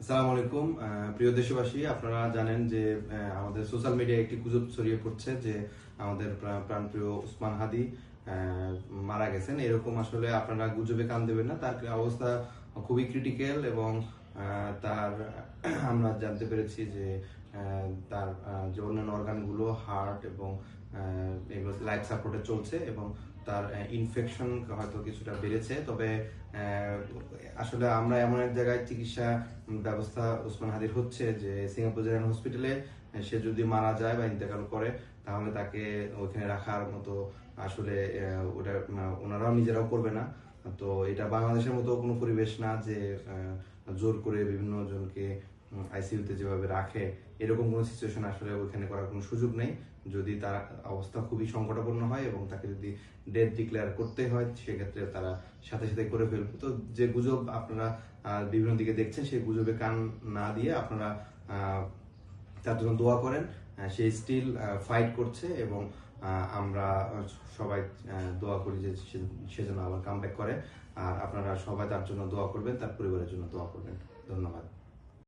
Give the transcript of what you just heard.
আসসালামু আলাইকুম প্রিয় দেশবাসী, আপনারা জানেন যে আমাদের সোশ্যাল মিডিয়ায় একটি গুজব ছড়িয়ে পড়ছে যে আমাদের প্রাণপ্রিয় ওসমান হাদি মারা গেছেন। এরকম আসলে আপনারা গুজবে কান দেবেন না। তার অবস্থা খুবই ক্রিটিক্যাল এবং তার আমরা জানতে পেরেছি যে তার যে অন্যান্য অর্গানগুলো হার্ট এবং এগুলো লাইফ সাপোর্টে চলছে এবং তার ইনফেকশন হয়তো কিছুটা বেড়েছে। তবে আসলে আমরা এমন এক জায়গায় চিকিৎসা ব্যবস্থা ওসমান হাদির হচ্ছে যে সিঙ্গাপুর জেনারেল হসপিটালে সে যদি মারা যায় বা ইন্তেকাল করে তাহলে তাকে ওখানে রাখার মতো আসলে ওটা ওনারাও নিজেরাও করবে না। তো এটা বাংলাদেশের মতো কোনো পরিবেশ না যে জোর করে বিভিন্ন জনকে আইসিইউতে যেভাবে রাখে, এরকম কোনো সিচুয়েশন আসলে ওইখানে করার কোনো সুযোগ নেই। যদি তার অবস্থা খুবই সংকটাপন্ন হয় এবং তাকে যদি ডেথ ডিক্লেয়ার করতে হয় সেক্ষেত্রে তারা সাথে সাথে করে ফেলবে। তো যে গুজব আপনারা বিভিন্ন দিকে দেখছেন সেই গুজবে কান না দিয়ে আপনারা তার জন্য দোয়া করেন। সে স্টিল ফাইট করছে এবং আমরা সবাই দোয়া করি যে সে যেন আবার কাম ব্যাক করে। আর আপনারা সবাই তার জন্য দোয়া করবেন, তার পরিবারের জন্য দোয়া করবেন। ধন্যবাদ।